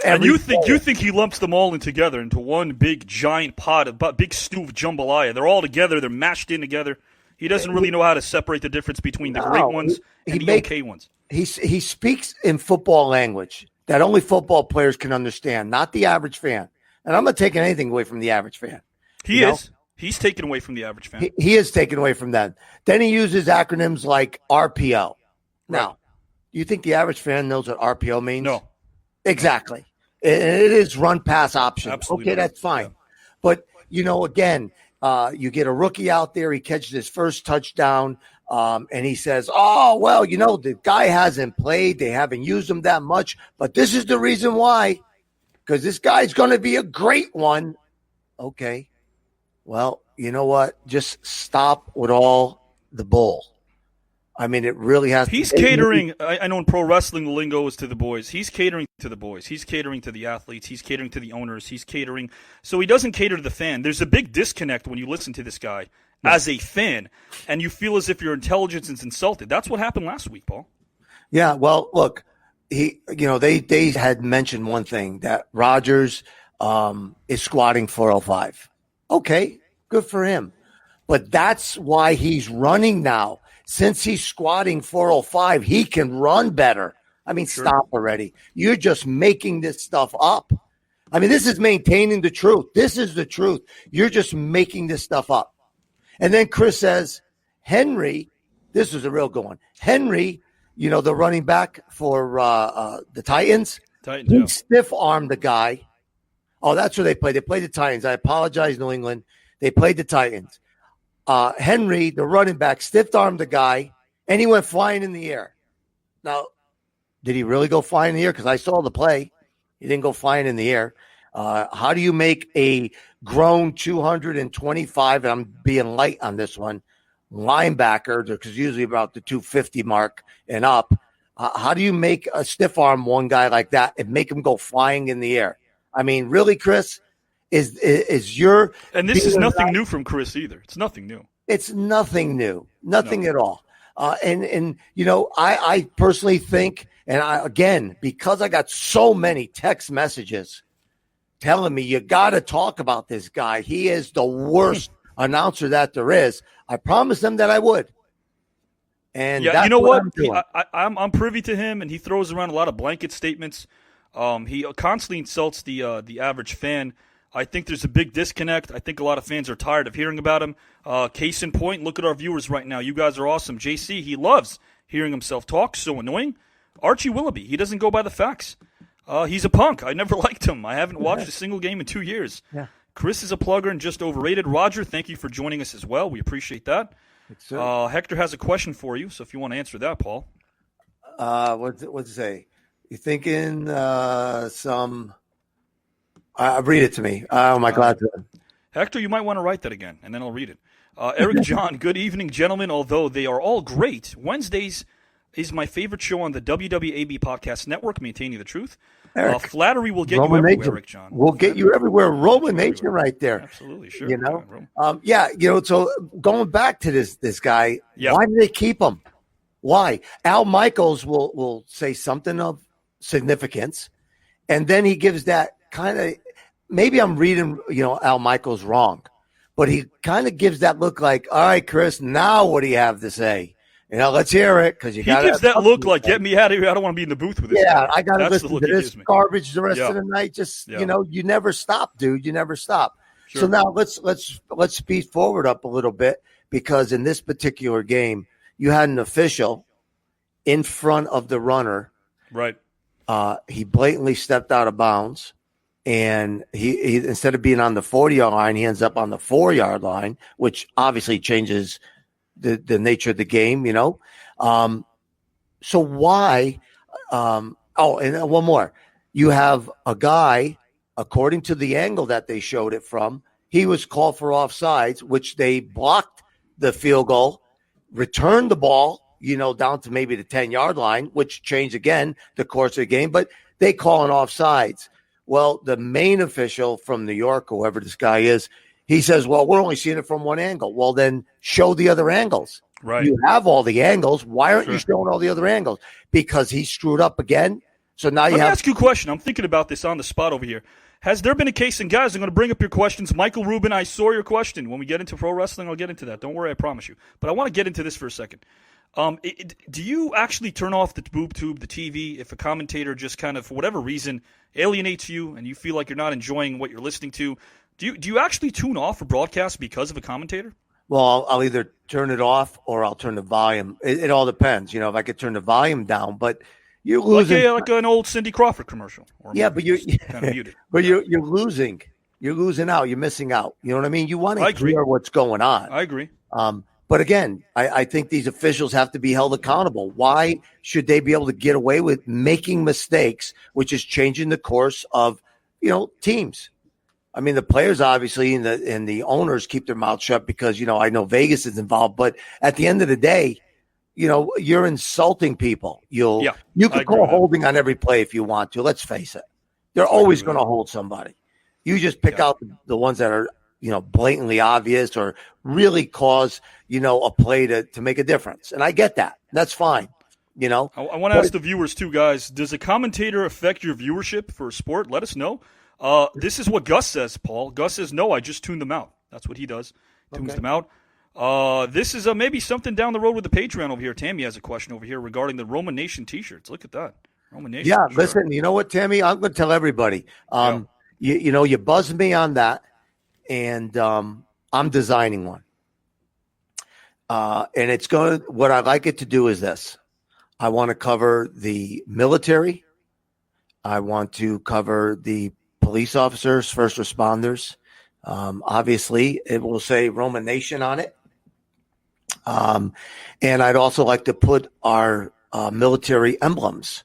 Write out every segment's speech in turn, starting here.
And you think he lumps them all in together into one big giant pot, a big stew of jambalaya. They're all together. They're mashed in together. He doesn't really know how to separate the difference between the great ones and the okay ones. He speaks in football language that only football players can understand, not the average fan. And I'm not taking anything away from the average fan. He is. He's taken away from the average fan. He is taken away from them. Then he uses acronyms like RPO. Now, do you think the average fan knows what RPO means? No. Exactly. It is run pass option. Absolutely. Okay, that's fine. Yeah. But, again, you get a rookie out there. He catches his first touchdown, and he says, the guy hasn't played. They haven't used him that much. But this is the reason why, because this guy's going to be a great one. Okay. Well, you know what? Just stop with all the bull. I mean, it really has He's catering. I know in pro wrestling, the lingo is to the boys. He's catering to the boys. He's catering to the athletes. He's catering to the owners. He's catering. So he doesn't cater to the fan. There's a big disconnect when you listen to this guy as a fan, and you feel as if your intelligence is insulted. That's what happened last week, Paul. Yeah, well, look, they had mentioned one thing, that Rodgers is squatting 405. Okay, good for him. But that's why he's running now. Since he's squatting 405, he can run better. I mean, Stop already. You're just making this stuff up. I mean, this is maintaining the truth. This is the truth. You're just making this stuff up. And then Chris says, Henry, this is a real good one. Henry, the running back for the Titans, he stiff-armed the guy. Oh, that's where they played. They played the Titans. I apologize, New England. They played the Titans. Henry, the running back, stiff-armed the guy, and he went flying in the air. Now, did he really go flying in the air? Because I saw the play. He didn't go flying in the air. How do you make a grown 225, and I'm being light on this one, linebacker, because usually about the 250 mark and up, how do you make a stiff-arm one guy like that and make him go flying in the air? I mean, really, Chris? Is your – And this is nothing new from Chris either. It's nothing new. It's nothing new. Nothing at all. I personally think, and because I got so many text messages telling me you got to talk about this guy. He is the worst announcer that there is. I promised them that I would. And yeah, you know what? I'm privy to him, and he throws around a lot of blanket statements. He constantly insults the average fan. I think there's a big disconnect. I think a lot of fans are tired of hearing about him. Case in point, look at our viewers right now. You guys are awesome. JC, he loves hearing himself talk. So annoying. Archie Willoughby, he doesn't go by the facts. He's a punk. I never liked him. I haven't watched a single game in 2 years. Yeah. Chris is a plugger and just overrated. Roger, thank you for joining us as well. We appreciate that. Hector has a question for you, so if you want to answer that, Paul. What's it say? You thinking some... read it to me. Oh, my God. Hector, you might want to write that again, and then I'll read it. Eric John, good evening, gentlemen. Although they are all great, Wednesdays is my favorite show on the WWAB Podcast Network, Maintaining the Truth. Eric, flattery will get you everywhere, Eric John. We'll get you everywhere. Roman Nation right there. Absolutely, sure. So going back to this guy, why did they keep him? Why? Al Michaels will say something of significance, and then he gives that kind of, maybe I'm reading, Al Michaels wrong, but he kind of gives that look like, all right, Chris, now what do you have to say? Let's hear it, because he gives that look like, get me out of here. I don't want to be in the booth with this guy. I got to listen to this garbage the rest of the night. Just, you never stop, dude. You never stop. Sure. So now let's speed forward up a little bit, because in this particular game, you had an official in front of the runner. Right. He blatantly stepped out of bounds. And he instead of being on the 40-yard line, he ends up on the 4-yard line, which obviously changes the nature of the game, So why? And one more. You have a guy, according to the angle that they showed it from, he was called for offsides, which they blocked the field goal, returned the ball, down to maybe the 10-yard line, which changed again the course of the game, but they call an offsides. Well, the main official from New York, whoever this guy is, he says, well, we're only seeing it from one angle. Well, then show the other angles. Right. You have all the angles. Why aren't you showing all the other angles? Because he screwed up again. So now Let you me have ask you a question. I'm thinking about this on the spot over here. Has there been a case, and guys, I'm going to bring up your questions. Michael Rubin, I saw your question. When we get into pro wrestling, I'll get into that. Don't worry, I promise you. But I want to get into this for a second. Do you actually turn off the boob tube, the TV, if a commentator just kind of, for whatever reason, alienates you and you feel like you're not enjoying what you're listening to? Do you actually tune off a broadcast because of a commentator? Well, I'll either turn it off or I'll turn the volume. It all depends. If I could turn the volume down, but you're losing. Like an old Cindy Crawford commercial. Or Yeah, but you're kind of muted. but you're losing. You're losing out. You're missing out. You know what I mean? You want to hear what's going on. I agree. But again, I think these officials have to be held accountable. Why should they be able to get away with making mistakes, which is changing the course of, teams? I mean, the players obviously and the owners keep their mouths shut because, I know Vegas is involved. But at the end of the day, you're insulting people. You could call holding on every play if you want to. Let's face it. They're always going to hold somebody. You just pick out the ones that are, blatantly obvious or really cause, a play to make a difference. And I get that. That's fine. I want to ask the viewers too, guys. Does a commentator affect your viewership for a sport? Let us know. This is what Gus says, Paul. Gus says, no, I just tune them out. That's what he does. Tunes them out. This is maybe something down the road with the Patreon over here. Tammy has a question over here regarding the Roman Nation T-shirts. Look at that. Roman Nation. Yeah, listen, you know what, Tammy? I'm going to tell everybody. You buzzed me on that, and I'm designing one. And it's going. What I'd like it to do is this. I want to cover the military. I want to cover the police officers, first responders. Obviously, it will say Roman Nation on it. And I'd also like to put our military emblems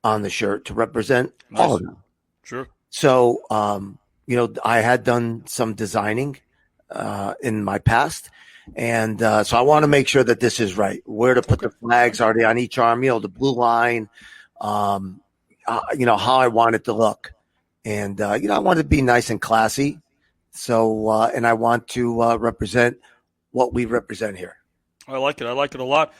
on the shirt to represent all of them. Sure. So, I had done some designing in my past. And so I want to make sure that this is right. Where to put the flags already on each arm, the blue line, how I want it to look. And, I want it to be nice and classy. So, and I want to represent what we represent here. I like it. I like it a lot.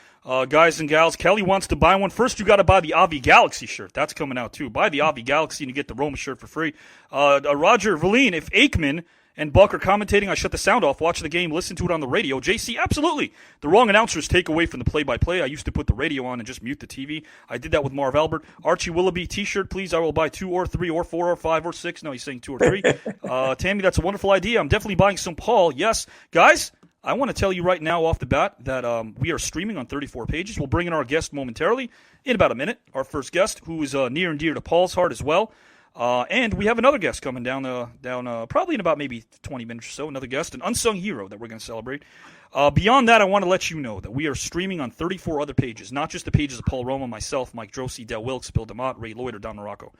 Guys and gals, Kelly wants to buy one. First, you got to buy the Avi Galaxy shirt. That's coming out, too. Buy the Avi Galaxy and you get the Roma shirt for free. Roger Valine, if Aikman and Buck are commentating, I shut the sound off, watch the game, listen to it on the radio. JC, absolutely. The wrong announcers take away from the play-by-play. I used to put the radio on and just mute the TV. I did that with Marv Albert. Archie Willoughby, T-shirt, please. I will buy 2 or 3 or 4 or 5 or 6. No, he's saying 2 or 3. Tammy, that's a wonderful idea. I'm definitely buying some Paul. Yes. Guys, I want to tell you right now off the bat that we are streaming on 34 pages. We'll bring in our guest momentarily in about a minute, our first guest, who is near and dear to Paul's heart as well. And we have another guest coming down probably in about maybe 20 minutes or so, another guest, an unsung hero that we're going to celebrate. Beyond that, I want to let you know that we are streaming on 34 other pages, not just the pages of Paul Roma, myself, Mike Drosy, Del Wilkes, Bill DeMott, Ray Lloyd, or Don Morocco.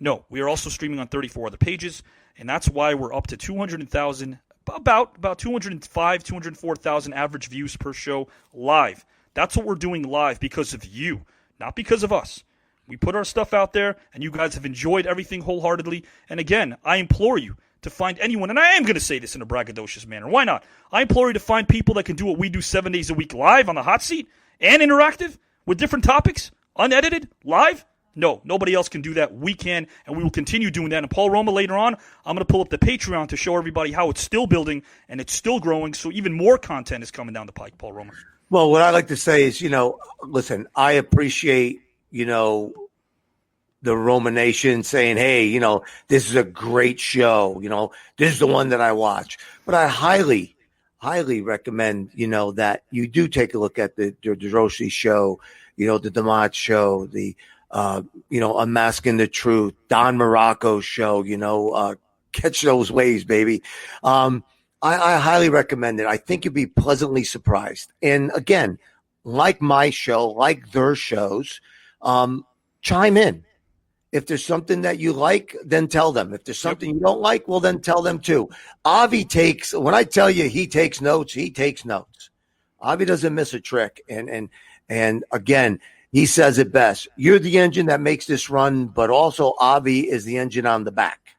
No, we are also streaming on 34 other pages, and that's why we're up to 200,000, about 205, 204,000 average views per show live. That's what we're doing live because of you, not because of us. We put our stuff out there, and you guys have enjoyed everything wholeheartedly. And again, I implore you to find anyone, and I am going to say this in a braggadocious manner. Why not? I implore you to find people that can do what we do 7 days a week live on the hot seat and interactive with different topics, unedited, live. No, nobody else can do that. We can, and we will continue doing that. And Paul Roma, later on, I'm going to pull up the Patreon to show everybody how it's still building and it's still growing, so even more content is coming down the pike, Paul Roma. Well, what I like to say is, listen, I appreciate the Roman Nation saying, hey, this is a great show. This is the one that I watch. But I highly, highly recommend, that you do take a look at the Drosy show, the DeMott show, the, Unmasking the Truth, Don Morocco's show, catch those waves, baby. I highly recommend it. I think you'll be pleasantly surprised. And again, like my show, like their shows, chime in. If there's something that you like, then tell them. If there's something you don't like, well, then tell them too. Avi when I tell you he takes notes, he takes notes. Avi doesn't miss a trick. And again, he says it best. You're the engine that makes this run, but also Avi is the engine on the back.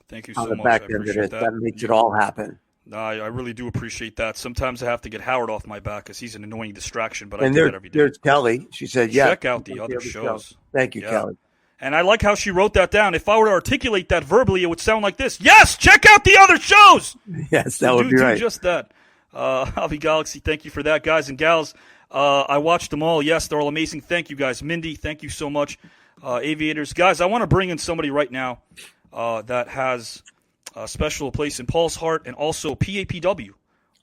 Thank you so much. Back end of it. That makes it all happen. I really do appreciate that. Sometimes I have to get Howard off my back because he's an annoying distraction, but I do that every day. There's Kelly. She said, yeah. Check out the other shows. Thank you, Kelly. And I like how she wrote that down. If I were to articulate that verbally, it would sound like this. Yes, check out the other shows. Yes, that would be right. Do just that. Hobby Galaxy, thank you for that, guys and gals. I watched them all. Yes, they're all amazing. Thank you, guys. Mindy, thank you so much. Aviators. Guys, I want to bring in somebody right now that has a special place in Paul's heart, and also PAPW.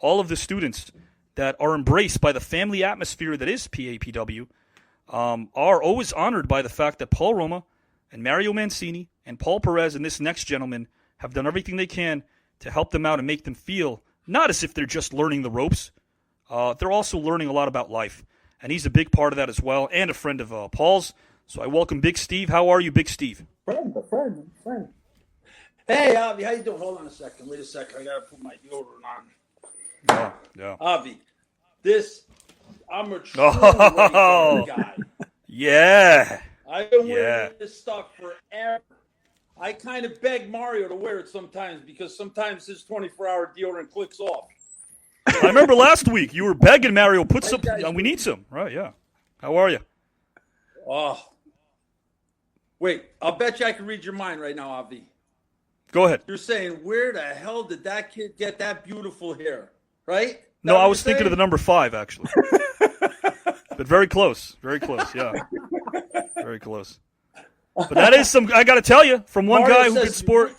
All of the students that are embraced by the family atmosphere that is PAPW are always honored by the fact that Paul Roma and Mario Mancini and Paul Perez and this next gentleman have done everything they can to help them out and make them feel not as if they're just learning the ropes. They're also learning a lot about life, and he's a big part of that as well, and a friend of Paul's. So I welcome Big Steve. How are you, Big Steve? Friend. Hey, Avi, how you doing? Hold on a second. Wait a second. I got to put my deodorant on. Yeah. Avi, I'm a true guy. Yeah. I've been wearing this stuff forever. I kind of beg Mario to wear it sometimes because sometimes his 24-hour deodorant clicks off. I remember last week you were begging Mario, put some. We need some, right? Yeah. How are you? Oh, wait. I'll bet you I can read your mind right now, Avi. Go ahead. You're saying, where the hell did that kid get that beautiful hair? Right? No, I was thinking of the number 5 actually, but very close. Very close. Yeah. Very close. But that is some. I got to tell you, from one guy who can sport.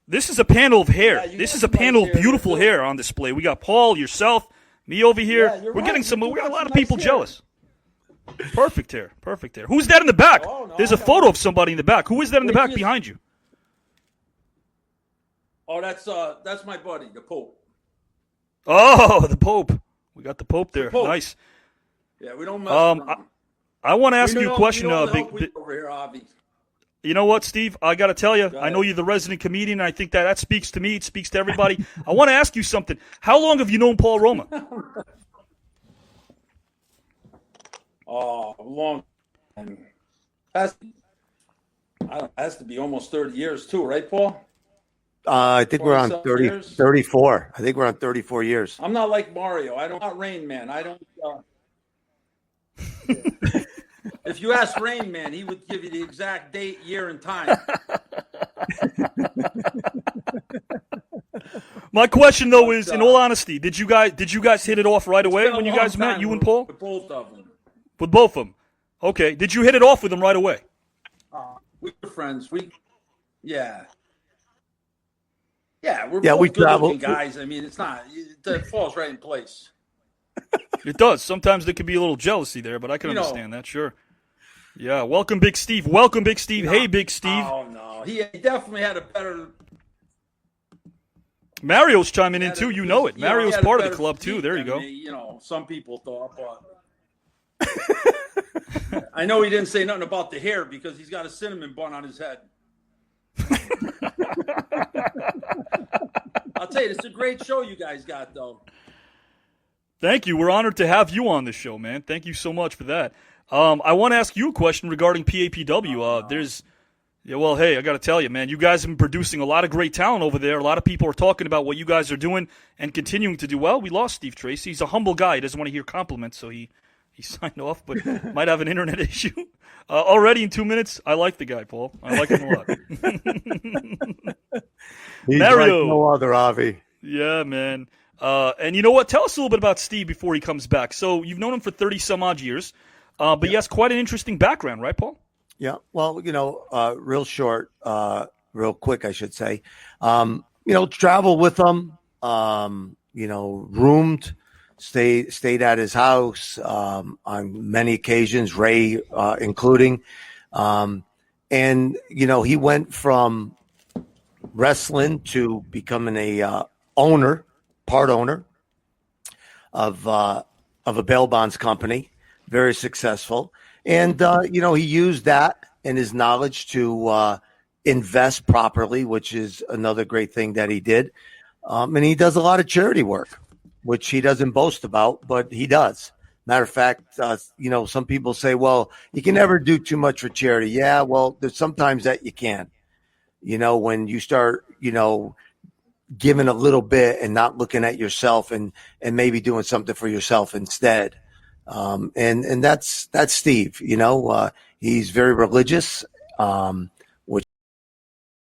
This is a panel of hair. Yeah, this is a panel of beautiful hair on display. We got Paul, yourself, me over here. Yeah, we're getting some. We got a lot of people jealous. Perfect hair. Perfect hair. Who's that in the back? Oh, no, There's a photo of somebody in the back. Who is that in the back behind you? Oh, that's my buddy, the Pope. Oh, the Pope. We got the Pope there. Nice. Yeah, we don't mess around. I want to ask you a question, Big over here, Avi. You know what, Steve? I got to tell you, I know you're the resident comedian, and I think that speaks to me. It speaks to everybody. I want to ask you something. How long have you known Paul Roma? Oh, long time. Has to be almost 30 years too, right, Paul? I think we're on 34. I think we're on 34 years. I'm not like Mario. I'm not Rain Man. I don't. If you ask Rain Man, he would give you the exact date, year, and time. My question, though, is, in all honesty, did you guys hit it off right away when you guys met, you and Paul? With both of them. With both of them. Okay. Did you hit it off with them right away? We were friends. Yeah, we're both good-looking guys. I mean, it falls right in place. It does. Sometimes there could be a little jealousy there, but I can understand that, sure. Yeah, welcome, Big Steve. Welcome, Big Steve. Hey, Big Steve. Oh, no. He definitely had a better... Mario's chiming in, too. You know it. Mario's part of the club, too. There you go. Some people thought, but... I know he didn't say nothing about the hair because he's got a cinnamon bun on his head. I'll tell you, it's a great show you guys got, though. Thank you. We're honored to have you on this show, man. Thank you so much for that. I want to ask you a question regarding PAPW. Hey, I got to tell you, man, you guys have been producing a lot of great talent over there. A lot of people are talking about what you guys are doing and continuing to do well. We lost Steve Tracy. He's a humble guy. He doesn't want to hear compliments, so he signed off, but might have an internet issue. Already in 2 minutes, I like the guy, Paul. I like him a lot. He's Mario. like no other, Avi. Yeah, man. And you know what? Tell us a little bit about Steve before he comes back. So you've known him for 30-some-odd years, but he has quite an interesting background, right, Paul? Yeah. Well, real short, real quick, I should say. Travel with him, roomed, stayed at his house on many occasions, Ray including. And he went from wrestling to becoming a part owner of a bail bonds company, very successful. And, he used that and his knowledge to invest properly, which is another great thing that he did. And he does a lot of charity work, which he doesn't boast about, but he does. Matter of fact, some people say, well, you can never do too much for charity. Yeah, well, there's sometimes that you can. When you start, giving a little bit and not looking at yourself and maybe doing something for yourself instead. And that's Steve, He's very religious.